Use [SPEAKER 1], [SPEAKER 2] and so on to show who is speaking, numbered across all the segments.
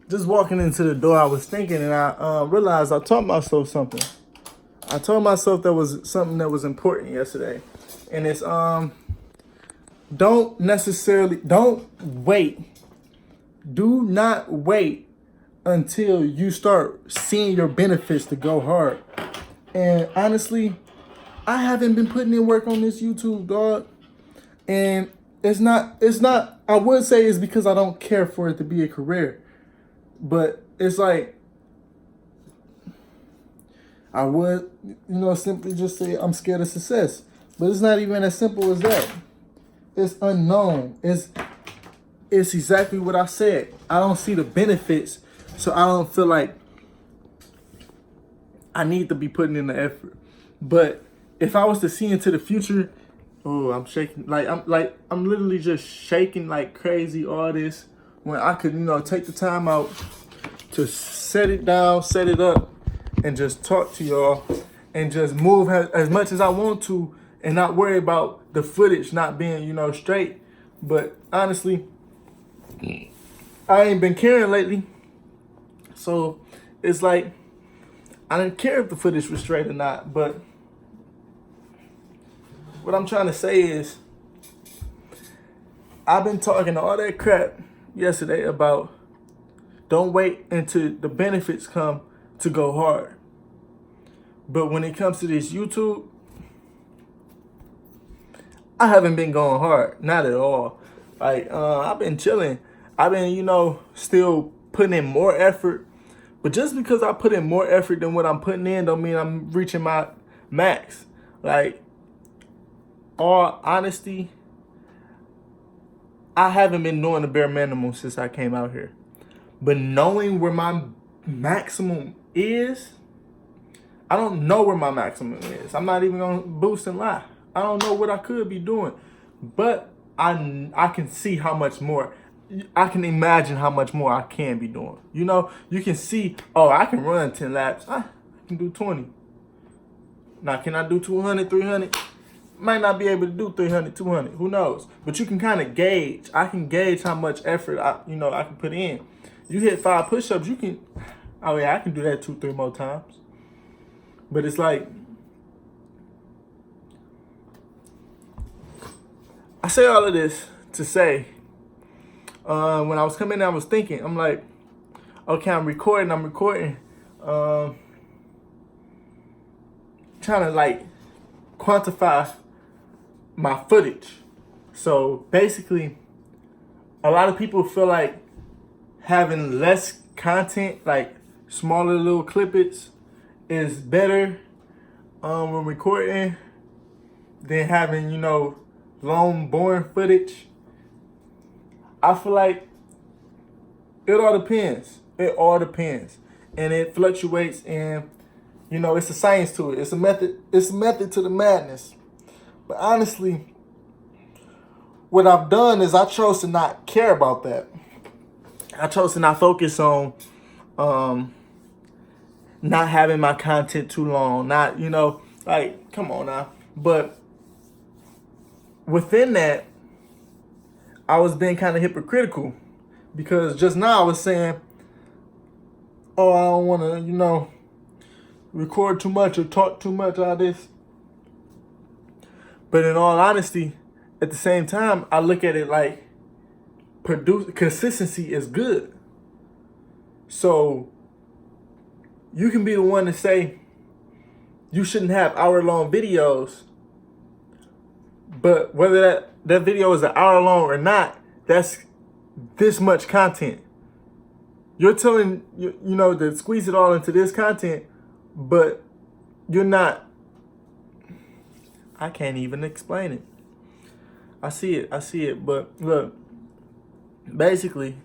[SPEAKER 1] just walking into the door, I was thinking, and I realized I taught myself something. I told myself there was something that was important yesterday, and it's don't wait. Do not wait until you start seeing your benefits to go hard. And honestly, I haven't been putting in work on this YouTube, dog. And it's not, I would say it's because I don't care for it to be a career. But it's like, I would, simply just say I'm scared of success. But it's not even as simple as that. It's unknown. It's exactly what I said. I don't see the benefits, so I don't feel like I need to be putting in the effort. But if I was to see into the future, oh, I'm shaking. I'm literally just shaking like crazy. All this when I could, take the time out to set it down, set it up, and just talk to y'all, and just move as much as I want to, and not worry about the footage not being, straight. But honestly, I ain't been caring lately, so it's like I didn't care if the footage was straight or not. But what I'm trying to say is, I've been talking all that crap yesterday about don't wait until the benefits come to go hard. But when it comes to this YouTube, I haven't been going hard, not at all. Like I've been chilling. I've been, still putting in more effort. But just because I put in more effort than what I'm putting in, don't mean I'm reaching my max. Like, all honesty, I haven't been doing the bare minimum since I came out here. But knowing where my maximum is, I don't know where my maximum is. I'm not even gonna boost and lie. I don't know what I could be doing. But I can see how much more. I can imagine how much more I can be doing. You can see, oh, I can run 10 laps. I can do 20. Now, can I do 200, 300? Might not be able to do 300, 200. Who knows? But you can kind of gauge. I can gauge how much effort I can put in. You hit 5 push-ups, you can, oh yeah, I can do that 2, 3 more times. But it's like, I say all of this to say, when I was coming in, I was thinking, I'm like, okay, I'm recording, trying to like quantify my footage. So basically, a lot of people feel like having less content, like smaller little clippets, is better when recording than having, long, boring footage. I feel like it all depends. It all depends. And it fluctuates, and it's a science to it. It's a method to the madness. But honestly, what I've done is I chose to not care about that. I chose to not focus on not having my content too long. Not, like, come on now. But within that, I was being kind of hypocritical, because just now I was saying, oh, I don't want to, record too much or talk too much out of this. But in all honesty, at the same time, I look at it like consistency is good. So you can be the one to say you shouldn't have hour-long videos, but whether that video is an hour long or not, that's this much content. You're telling to squeeze it all into this content, but you're not. I can't even explain it. I see it, but look, basically,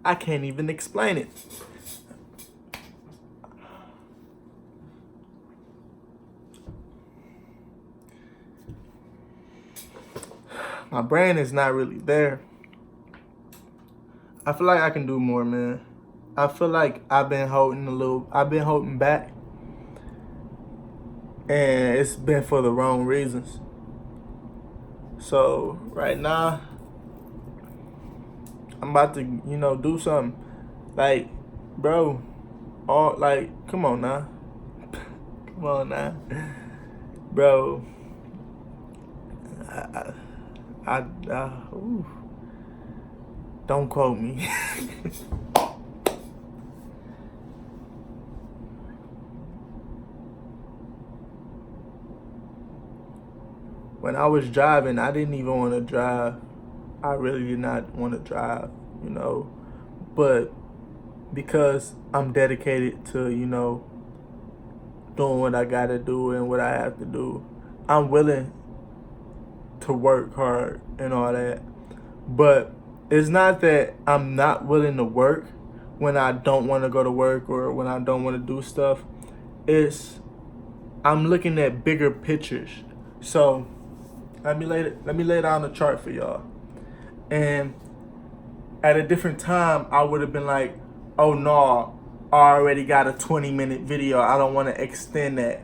[SPEAKER 1] I can't even explain it. My brain is not really there. I feel like I can do more, man. I feel like I've been holding back. And it's been for the wrong reasons. So right now, I'm about to, do something. Like, bro, come on now. Come on now. Bro. Ooh. Don't quote me. When I was driving, I didn't even want to drive. I really did not want to drive, but because I'm dedicated to, doing what I gotta do and what I have to do, I'm willing to work hard and all that. But it's not that I'm not willing to work when I don't want to go to work or when I don't want to do stuff. It's I'm looking at bigger pictures. So let me lay it on the chart for y'all. And at a different time, I would have been like, oh no, I already got a 20-minute video. I don't want to extend that.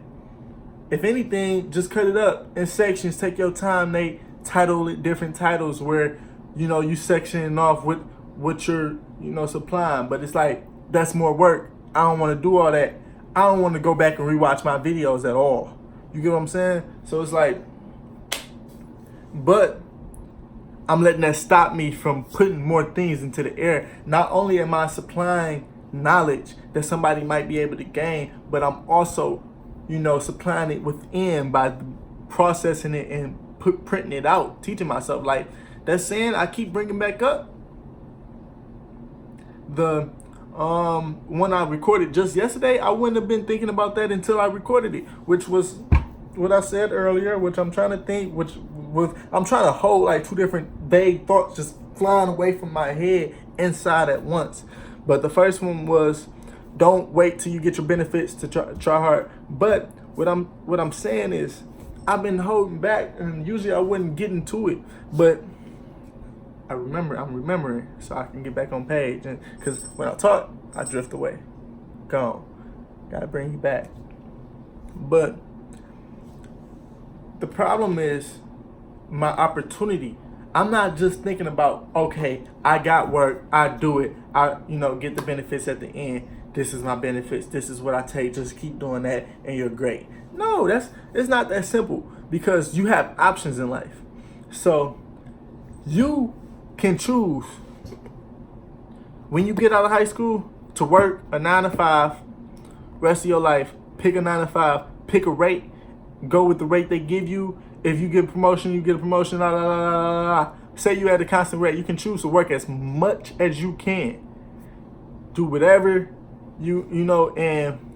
[SPEAKER 1] If anything, just cut it up in sections. Take your time. They title it different titles where, you sectioning off what you're, supplying. But it's like, that's more work. I don't want to do all that. I don't want to go back and rewatch my videos at all. You get what I'm saying? So it's like, but I'm letting that stop me from putting more things into the air. Not only am I supplying knowledge that somebody might be able to gain, but I'm also, supplying it within by processing it and printing it out, teaching myself. Like that saying I keep bringing back up. The one I recorded just yesterday, I wouldn't have been thinking about that until I recorded it, which was what I said earlier, which I'm trying to think, I'm trying to hold like two different vague thoughts just flying away from my head inside at once. But the first one was, don't wait till you get your benefits to try hard. But what I'm saying is, I've been holding back, and usually I wouldn't get into it, but I'm remembering, so I can get back on page. And because when I talk, I drift away. Gone. Gotta bring you back. But the problem is my opportunity. I'm not just thinking about, okay, I got work, I do it, I get the benefits at the end. This is my benefits. This is what I take. Just keep doing that, and you're great. No, it's not that simple, because you have options in life. So you can choose when you get out of high school to work a 9 to 5 rest of your life. Pick a 9 to 5, pick a rate, go with the rate they give you. If you get a promotion, you get a promotion. Say you at a constant rate, you can choose to work as much as you can. Do whatever and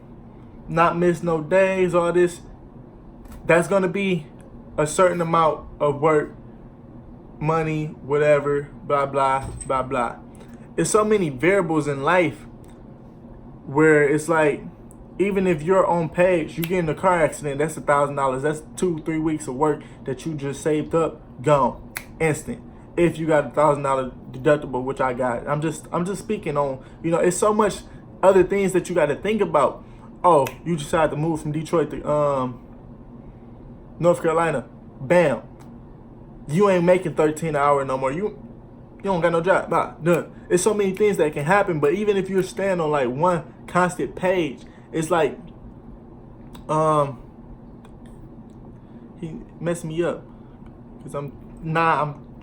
[SPEAKER 1] not miss no days, all this. That's gonna be a certain amount of work, money, whatever, blah, blah, blah, blah. There's so many variables in life where it's like, even if you're on page, you get in a car accident, that's $1,000. That's 2-3 weeks of work that you just saved up, gone, instant. If you got $1,000 deductible, which I got, I'm just speaking on, it's so much other things that you got to think about. Oh, you decided to move from Detroit to North Carolina, bam, you ain't making 13 an hour no more. You don't got no job. Nah, done. It's so many things that can happen. But even if you're staying on like one constant page, it's like he messed me up, because I'm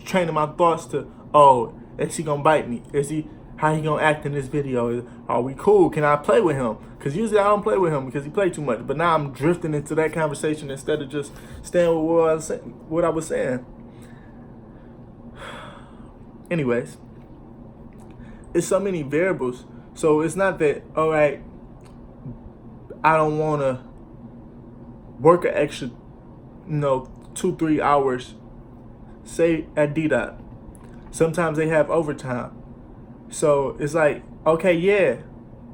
[SPEAKER 1] training my thoughts to, oh, is he gonna bite me? How he gonna act in this video? Are we cool? Can I play with him? Because usually I don't play with him because he played too much. But now I'm drifting into that conversation instead of just staying with what I was saying. Anyways, it's so many variables. So it's not that, all right, I don't want to work an extra, 2-3 hours, say at DDOT. Sometimes they have overtime. So it's like, okay, yeah,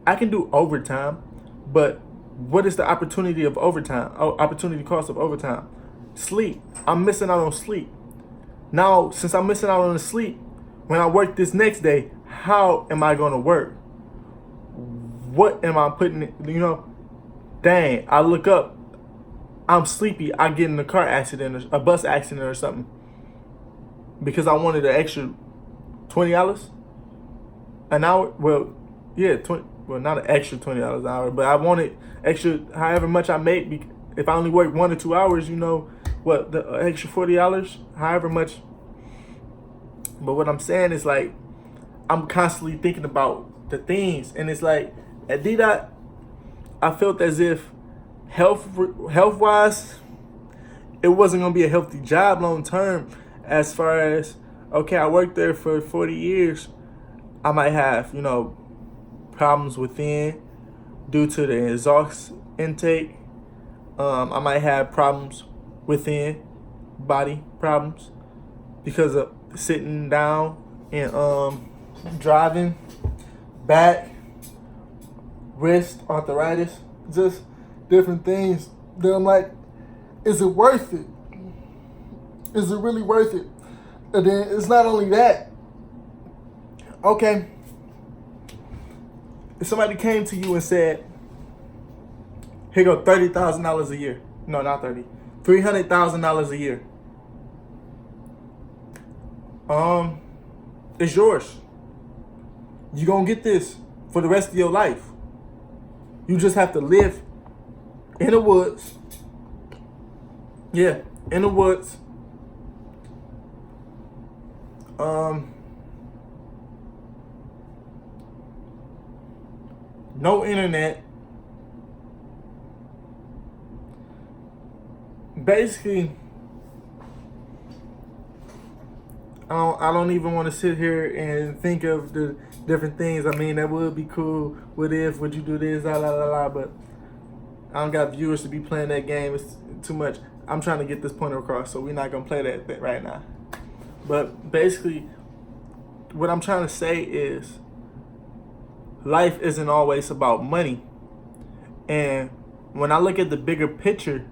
[SPEAKER 1] I can do overtime, but what is the opportunity of overtime? Opportunity cost of overtime? Sleep. I'm missing out on sleep. Now, since I'm missing out on the sleep, when I work this next day, how am I going to work? What am I putting, dang, I look up, I'm sleepy, I get in a car accident, or a bus accident or something. because I wanted an extra $20 an hour. Well, yeah, 20. Well, not an extra $20 an hour, but I wanted extra however much I make. If I only work 1 or 2 hours, you know, what, the extra $40, however much. But what I'm saying is, like, I'm constantly thinking about the things, and it's like at D-Dot, I felt as if health wise, it wasn't gonna be a healthy job long term. As far as, okay, I worked there for 40 years, I might have, you know, problems within due to the exhaust intake. I might have problems within, body problems because of sitting down and driving, back, wrist arthritis, just different things that I'm like, is it worth it? Is it really worth it? And then it's not only that. Okay, if somebody came to you and said, here go $30,000 a year. No, not 30. $300,000 a year. It's yours. You're gonna get this for the rest of your life. You just have to live in the woods. Yeah, in the woods. No internet. Basically, I don't even want to sit here and think of the different things. I mean, that would be cool. What if? Would you do this? La la la la. But I don't got viewers to be playing that game. It's too much. I'm trying to get this point across, so we're not gonna play that right now. But basically, what I'm trying to say is, life isn't always about money. And when I look at the bigger picture,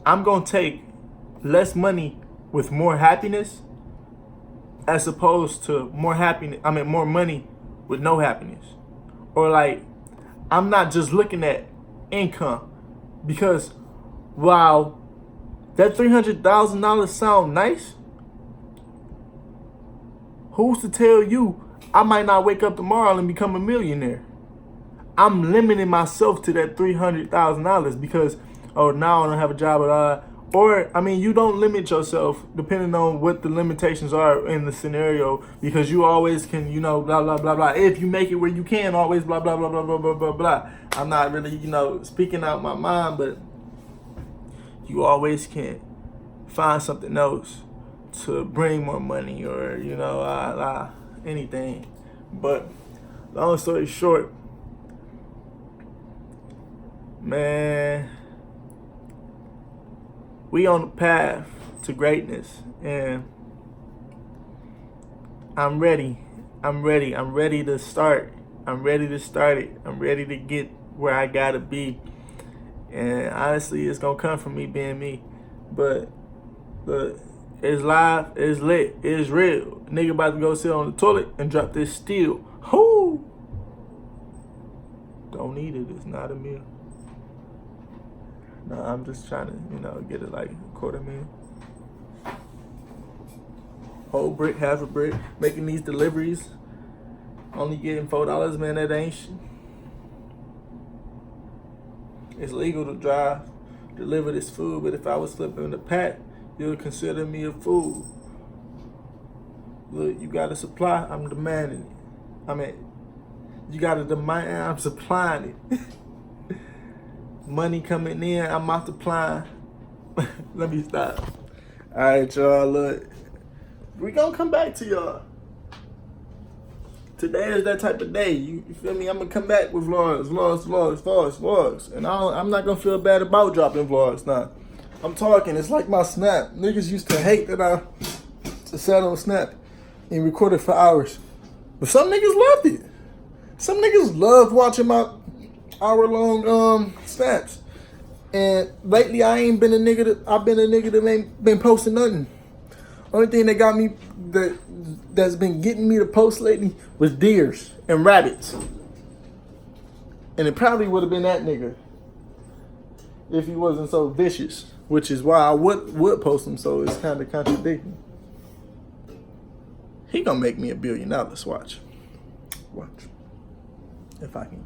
[SPEAKER 1] I'm gonna take less money with more happiness, as opposed to more money with no happiness. Or like, I'm not just looking at income, because while that $300,000 sound nice, who's to tell you I might not wake up tomorrow and become a millionaire? I'm limiting myself to that $300,000 because, oh, now I don't have a job at all. Or, I mean, you don't limit yourself depending on what the limitations are in the scenario, because you always can, you know, blah, blah, blah, blah. If you make it where you can, always blah, blah, blah, blah, blah, blah, blah, blah. I'm not really, you know, speaking out my mind, but you always can find something else to bring more money, or, you know, anything. But long story short, man, we on the path to greatness, and I'm ready. I'm ready to start. I'm ready to start it. I'm ready to get where I gotta be. And honestly, it's gonna come from me being me. But it's live, it's lit, it's real. Nigga about to go sit on the toilet and drop this steel. Whoo! Don't need it, it's not a meal. No, I'm just trying to, you know, get it like $250,000. Whole brick, half a brick, making these deliveries. Only getting $4, man, that ain't shit. It's legal to deliver this food, but if I was flipping the pack, you would consider me a fool. Look, you got a supply, I'm demanding it. I mean, you got a demand, I'm supplying it. Money coming in, I'm multiplying. Let me stop. All right, y'all, look. We gonna come back to y'all. Today is that type of day. You feel me? I'm gonna come back with vlogs. And I'm not gonna feel bad about dropping vlogs now. I'm talking, it's like my Snap. Niggas used to hate that I sat on Snap and recorded for hours. But some niggas loved it. Some niggas loved watching my hour-long snaps. And lately I ain't been a nigga I've been a nigga that ain't been posting nothing. Only thing that got me that's been getting me to post lately was deers and rabbits. And it probably would have been that nigga if he wasn't so vicious, which is why I would post them, so it's kind of contradicting. He gonna make me $1 billion. Watch. Watch. If I can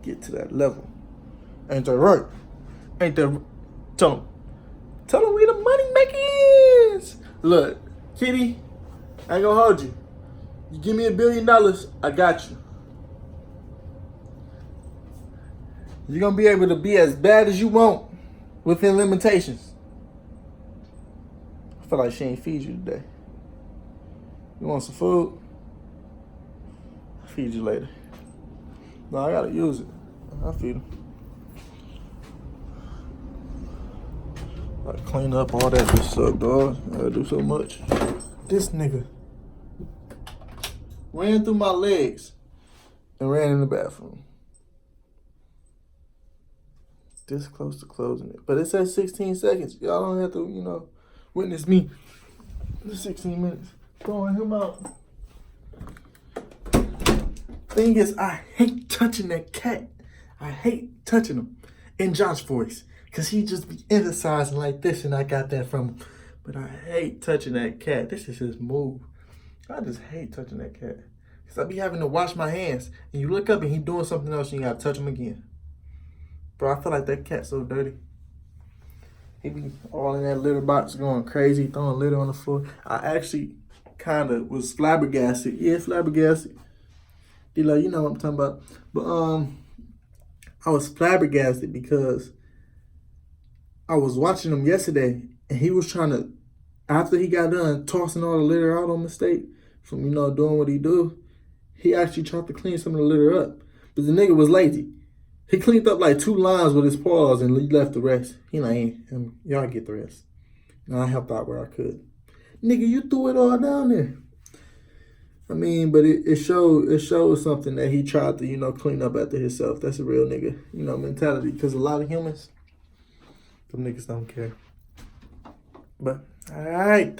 [SPEAKER 1] get to that level. Ain't that right? Ain't that... Tell him we the money makers. Look, Kitty, I ain't gonna hold you. You give me $1 billion, I got you. You're gonna be able to be as bad as you want within limitations. I feel like she ain't feed you today. You want some food? I'll feed you later. No, I gotta use it. I'll feed him. I clean up all that good stuff, dog. I gotta do so much. This nigga ran through my legs and ran in the bathroom. This close to closing it. But it says 16 seconds. Y'all don't have to, witness me. 16 minutes. Throwing him out. Thing is, I hate touching that cat. I hate touching him. In Josh's voice. Because he just be emphasizing like this, and I got that from him. But I hate touching that cat. This is his move. I just hate touching that cat. Because I be having to wash my hands. And you look up and he doing something else and you got to touch him again. Bro, I feel like that cat's so dirty. He be all in that litter box going crazy, throwing litter on the floor. I actually kind of was flabbergasted. Yeah, flabbergasted. D-Lo, you know what I'm talking about. But I was flabbergasted because I was watching him yesterday and he was trying to, after he got done tossing all the litter out on mistake from, doing what he do, he actually tried to clean some of the litter up. But the nigga was lazy. He cleaned up like 2 lines with his paws and he left the rest. He like, y'all get the rest. And I helped out where I could. Nigga, you threw it all down there. I mean, but it shows something that he tried to, clean up after himself. That's a real nigga, mentality. Because a lot of humans, them niggas don't care. But, all right.